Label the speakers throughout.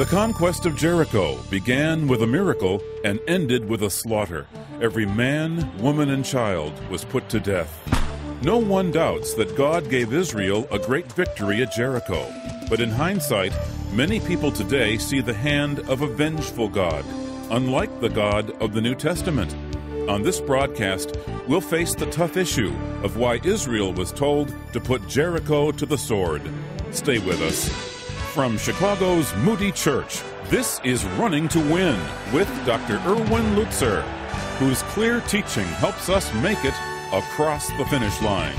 Speaker 1: The conquest of Jericho began with a miracle and ended with a slaughter. Every man, woman, and child was put to death. No one doubts that God gave Israel a great victory at Jericho. But in hindsight, many people today see the hand of a vengeful God, unlike the God of the New Testament. On this broadcast, we'll face the tough issue of why Israel was told to put Jericho to the sword. Stay with us. From Chicago's Moody Church, this is Running to Win with Dr. Erwin Lutzer, whose clear teaching helps us make it across the finish line.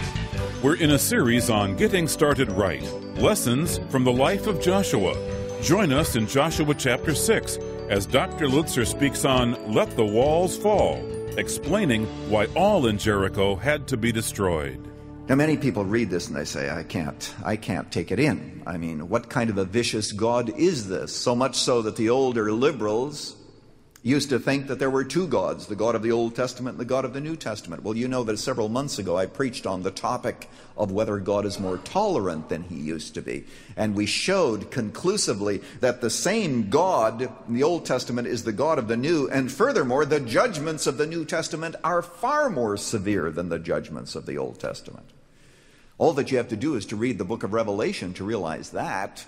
Speaker 1: We're in a series on getting started right, lessons from the life of Joshua. Join us in Joshua chapter 6 as Dr. Lutzer speaks on Let the Walls Fall, explaining why all in Jericho had to be destroyed.
Speaker 2: Now, many people read this and they say, I can't take it in. I mean, what kind of a vicious God is this? So much so that the older liberals used to think that there were two gods, the God of the Old Testament and the God of the New Testament. Well, you know that several months ago I preached on the topic of whether God is more tolerant than he used to be. And we showed conclusively that the same God in the Old Testament is the God of the New. And furthermore, the judgments of the New Testament are far more severe than the judgments of the Old Testament. All that you have to do is to read the book of Revelation to realize that.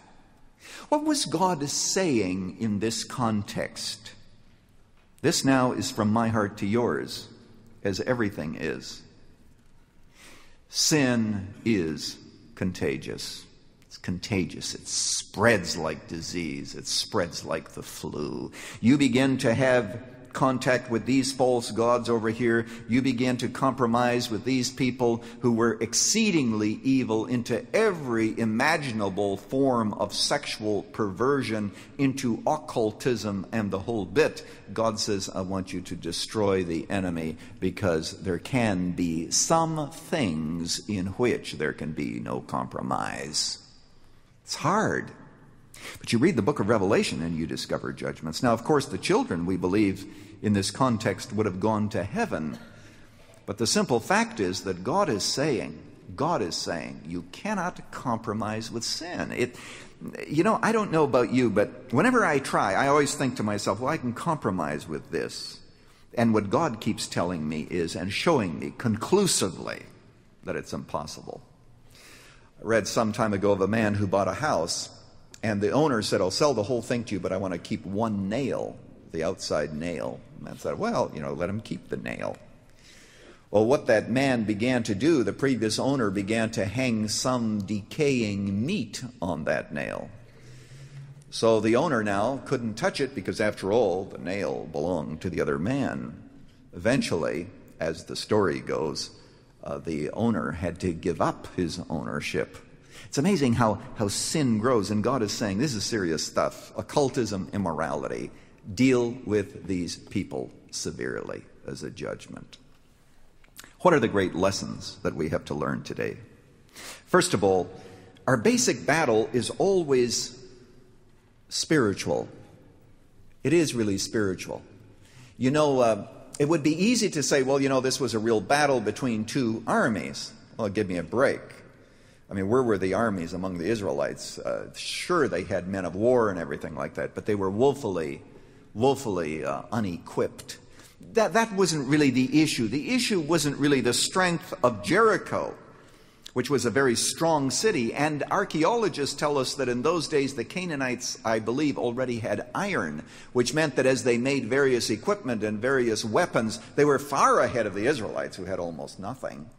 Speaker 2: What was God saying in this context? This now is from my heart to yours, as everything is. Sin is contagious. It's contagious. It spreads like disease. It spreads like the flu. You begin to have contact with these false gods over here. You begin to compromise with these people who were exceedingly evil into every imaginable form of sexual perversion, into occultism and the whole bit. God says, I want you to destroy the enemy because there can be some things in which there can be no compromise. It's hard. But you read the book of Revelation and you discover judgments. Now, of course, the children, we believe, in this context would have gone to heaven. But the simple fact is that God is saying, you cannot compromise with sin. I don't know about you, but whenever I try, I always think to myself, well, I can compromise with this. And what God keeps telling me is, and showing me conclusively, that it's impossible. I read some time ago of a man who bought a house, and the owner said, I'll sell the whole thing to you, but I want to keep one nail, the outside nail. And I said, well, let him keep the nail. Well, what that man began to do, the previous owner began to hang some decaying meat on that nail. So the owner now couldn't touch it because, after all, the nail belonged to the other man. Eventually, as the story goes, the owner had to give up his ownership. It's amazing how sin grows, and God is saying, this is serious stuff. Occultism, immorality. Deal with these people severely as a judgment. What are the great lessons that we have to learn today? First of all, our basic battle is always spiritual. It is really spiritual. It would be easy to say, well, this was a real battle between two armies. Well, give me a break. I mean, where were the armies among the Israelites? Sure, they had men of war and everything like that, but they were woefully unequipped. That wasn't really the issue. The issue wasn't really the strength of Jericho, which was a very strong city. And archaeologists tell us that in those days the Canaanites, I believe, already had iron, which meant that as they made various equipment and various weapons, they were far ahead of the Israelites, who had almost nothing.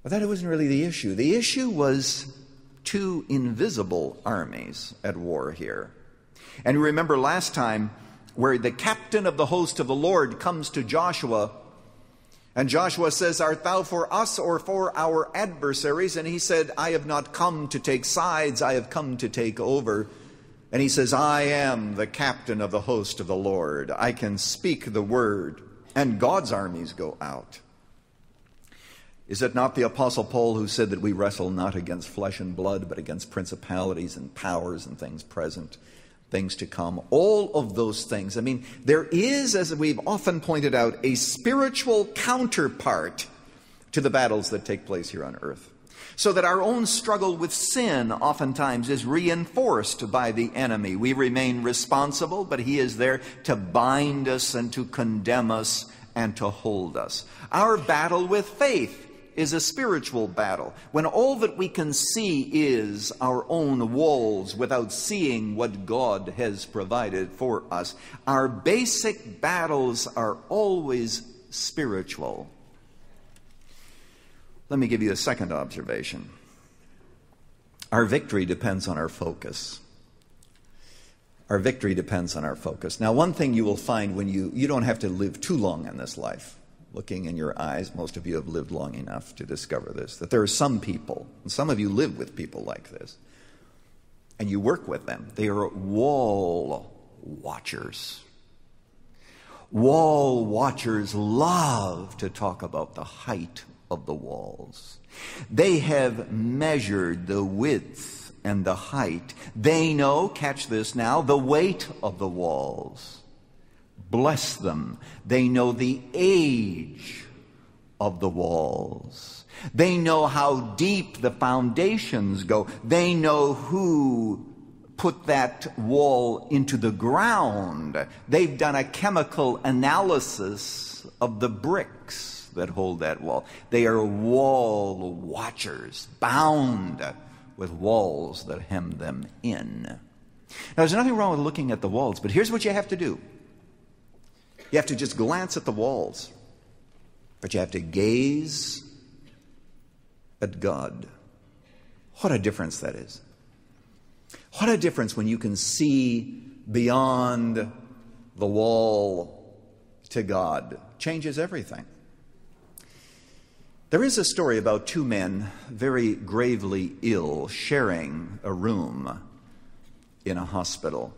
Speaker 2: But that wasn't really the issue. The issue was two invisible armies at war here. And you remember last time where the captain of the host of the Lord comes to Joshua, and Joshua says, art thou for us or for our adversaries? And he said, I have not come to take sides, I have come to take over. And he says, I am the captain of the host of the Lord. I can speak the word, and God's armies go out. Is it not the Apostle Paul who said that we wrestle not against flesh and blood, but against principalities and powers and things present, things to come? All of those things. I mean, there is, as we've often pointed out, a spiritual counterpart to the battles that take place here on earth. So that our own struggle with sin oftentimes is reinforced by the enemy. We remain responsible, but he is there to bind us and to condemn us and to hold us. Our battle with faith is a spiritual battle. When all that we can see is our own walls without seeing what God has provided for us, our basic battles are always spiritual. Let me give you a second observation. Our victory depends on our focus. Our victory depends on our focus. Now, one thing you will find when you don't have to live too long in this life. Looking in your eyes, most of you have lived long enough to discover this, that there are some people, and some of you live with people like this, and you work with them. They are wall watchers. Wall watchers love to talk about the height of the walls. They have measured the width and the height. They know, catch this now, the weight of the walls. Bless them. They know the age of the walls. They know how deep the foundations go. They know who put that wall into the ground. They've done a chemical analysis of the bricks that hold that wall. They are wall watchers, bound with walls that hem them in. Now, there's nothing wrong with looking at the walls, but here's what you have to do. You have to just glance at the walls, but you have to gaze at God. What a difference that is. What a difference when you can see beyond the wall to God. Changes everything. There is a story about two men very gravely ill sharing a room in a hospital.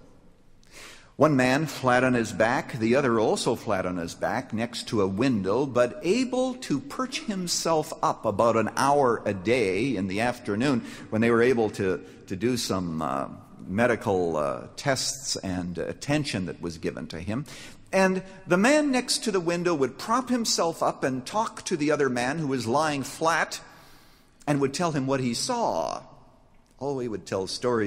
Speaker 2: One man flat on his back, the other also flat on his back next to a window, but able to perch himself up about an hour a day in the afternoon when they were able to do some medical tests and attention that was given to him. And the man next to the window would prop himself up and talk to the other man who was lying flat and would tell him what he saw. Oh, he would tell stories